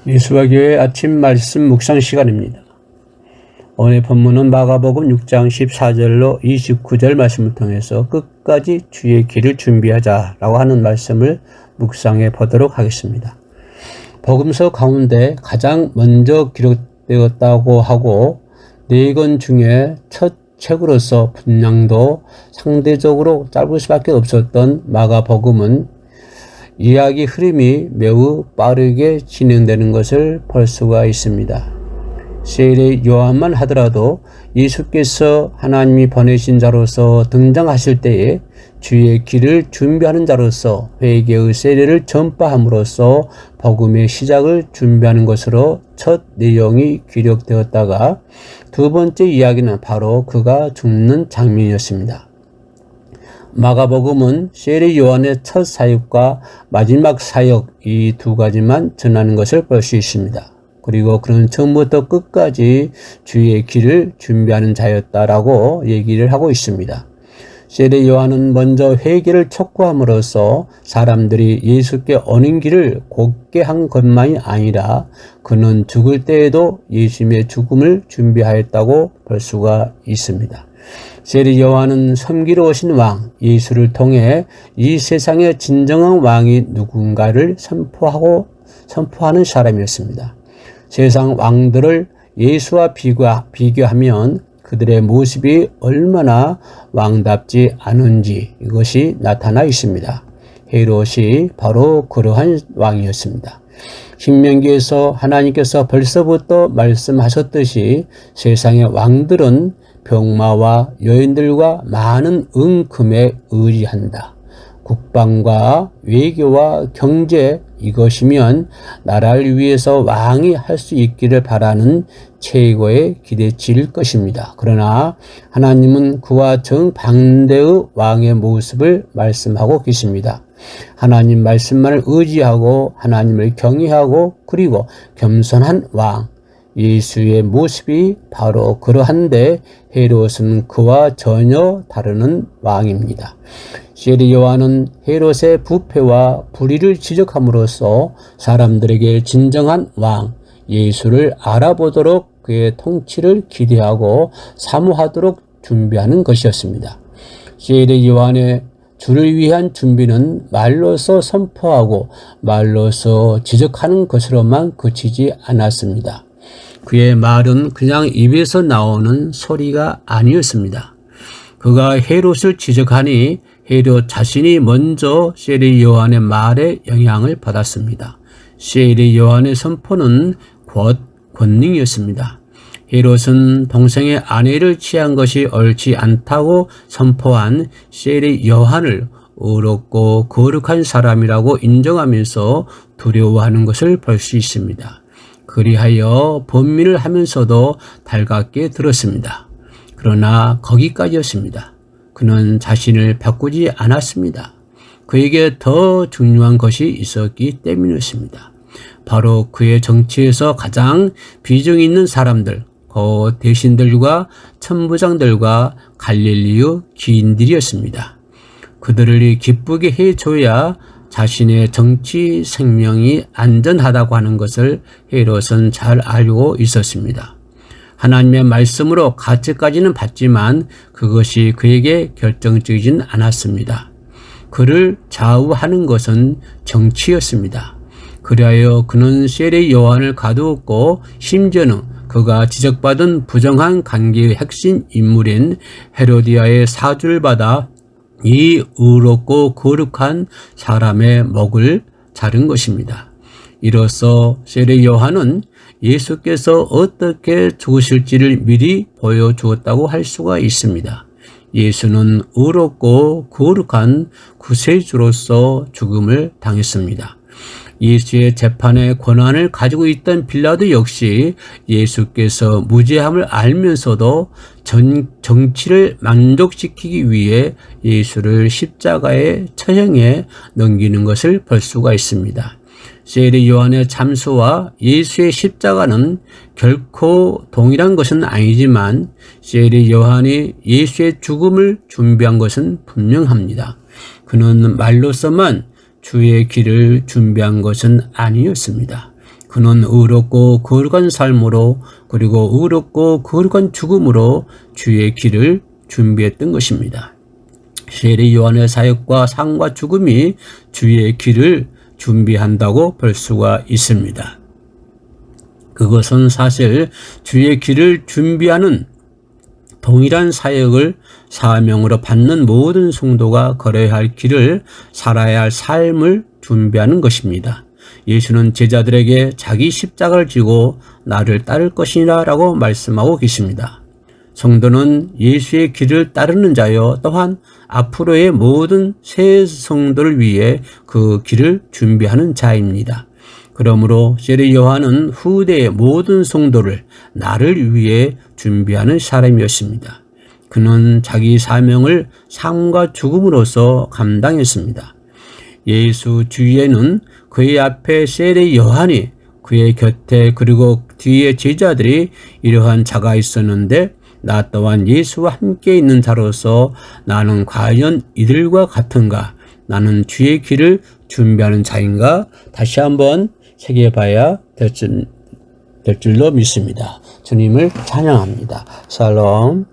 예수와 교회 아침 말씀 묵상 시간입니다. 오늘 본문은 마가복음 6장 14절로 29절 말씀을 통해서 끝까지 주의 길을 준비하자라고 하는 말씀을 묵상해 보도록 하겠습니다. 복음서 가운데 가장 먼저 기록되었다고 하고 4권 중에 첫 책으로서 분량도 상대적으로 짧을 수밖에 없었던 마가복음은 이야기 흐름이 매우 빠르게 진행되는 것을 볼 수가 있습니다. 세례 요한만 하더라도 예수께서 하나님이 보내신 자로서 등장하실 때에 주의 길을 준비하는 자로서 회개의 세례를 전파함으로써 복음의 시작을 준비하는 것으로 첫 내용이 기록되었다가 두 번째 이야기는 바로 그가 죽는 장면이었습니다. 마가복음은 세례 요한의 첫 사역과 마지막 사역 이 두 가지만 전하는 것을 볼 수 있습니다. 그리고 그는 처음부터 끝까지 주의 길을 준비하는 자였다라고 얘기를 하고 있습니다. 세례 요한은 먼저 회개를 촉구함으로써 사람들이 예수께 오는 길을 곧게 한 것만이 아니라 그는 죽을 때에도 예수님의 죽음을 준비하였다고 볼 수가 있습니다. 세례 요한은 섬기러 오신 왕 예수를 통해 이 세상의 진정한 왕이 누군가를 선포하는 사람이었습니다. 세상 왕들을 예수와 비교하면 그들의 모습이 얼마나 왕답지 않은지 이것이 나타나 있습니다. 헤롯이 바로 그러한 왕이었습니다. 신명기에서 하나님께서 벌써부터 말씀하셨듯이 세상의 왕들은 병마와 여인들과 많은 은금에 의지한다. 국방과 외교와 경제 이것이면 나라를 위해서 왕이 할 수 있기를 바라는 최고의 기대치일 것입니다. 그러나 하나님은 그와 정반대의 왕의 모습을 말씀하고 계십니다. 하나님 말씀만을 의지하고 하나님을 경외하고 그리고 겸손한 왕 예수의 모습이 바로 그러한데 헤롯은 그와 전혀 다르는 왕입니다. 세례 요한은 헤롯의 부패와 불의를 지적함으로써 사람들에게 진정한 왕 예수를 알아보도록 그의 통치를 기대하고 사모하도록 준비하는 것이었습니다. 세례 요한의 주를 위한 준비는 말로서 선포하고 말로서 지적하는 것으로만 그치지 않았습니다. 그의 말은 그냥 입에서 나오는 소리가 아니었습니다. 그가 헤롯을 지적하니 헤롯 자신이 먼저 세례 요한의 말에 영향을 받았습니다. 세례 요한의 선포는 곧 권능이었습니다. 헤롯은 동생의 아내를 취한 것이 옳지 않다고 선포한 세례 요한을 의롭고 거룩한 사람이라고 인정하면서 두려워하는 것을 볼 수 있습니다. 그리하여 번민을 하면서도 달갑게 들었습니다. 그러나 거기까지였습니다. 그는 자신을 바꾸지 않았습니다. 그에게 더 중요한 것이 있었기 때문이었습니다. 바로 그의 정치에서 가장 비중 있는 사람들, 그 대신들과 천부장들과 갈릴리의 귀인들이었습니다. 그들을 기쁘게 해줘야 자신의 정치 생명이 안전하다고 하는 것을 헤롯은 잘 알고 있었습니다. 하나님의 말씀으로 가책까지는 받지만 그것이 그에게 결정적이진 않았습니다. 그를 좌우하는 것은 정치였습니다. 그리하여 그는 세례 요한을 가두었고 심지어는 그가 지적받은 부정한 관계의 핵심 인물인 헤로디아의 사주를 받아 이 의롭고 거룩한 사람의 목을 자른 것입니다. 이로써 세례 요한은 예수께서 어떻게 죽으실지를 미리 보여주었다고 할 수가 있습니다. 예수는 의롭고 거룩한 구세주로서 죽음을 당했습니다. 예수의 재판의 권한을 가지고 있던 빌라도 역시 예수께서 무죄함을 알면서도 정치를 만족시키기 위해 예수를 십자가의 처형에 넘기는 것을 볼 수가 있습니다. 세례 요한의 참수와 예수의 십자가는 결코 동일한 것은 아니지만 세례 요한이 예수의 죽음을 준비한 것은 분명합니다. 그는 말로서만 주의 길을 준비한 것은 아니었습니다. 그는 의롭고 거룩한 삶으로 그리고 의롭고 거룩한 죽음으로 주의 길을 준비했던 것입니다. 세례 요한의 사역과 상과 죽음이 주의 길을 준비한다고 볼 수가 있습니다. 그것은 사실 주의 길을 준비하는 동일한 사역을 사명으로 받는 모든 성도가 걸어야 할 길을 살아야 할 삶을 준비하는 것입니다. 예수는 제자들에게 자기 십자가를 지고 나를 따를 것이라 라고 말씀하고 계십니다. 성도는 예수의 길을 따르는 자요, 또한 앞으로의 모든 새 성도를 위해 그 길을 준비하는 자입니다. 그러므로 세례 요한은 후대의 모든 성도를 나를 위해 준비하는 사람이었습니다. 그는 자기 사명을 삶과 죽음으로써 감당했습니다. 예수 주위에는 그의 앞에 세례 요한이, 그의 곁에 그리고 뒤에 제자들이 이러한 자가 있었는데 나 또한 예수와 함께 있는 자로서 나는 과연 이들과 같은가? 나는 주의 길을 준비하는 자인가? 다시 한번 새겨봐야 될 줄로 믿습니다. 주님을 찬양합니다. 샬롬.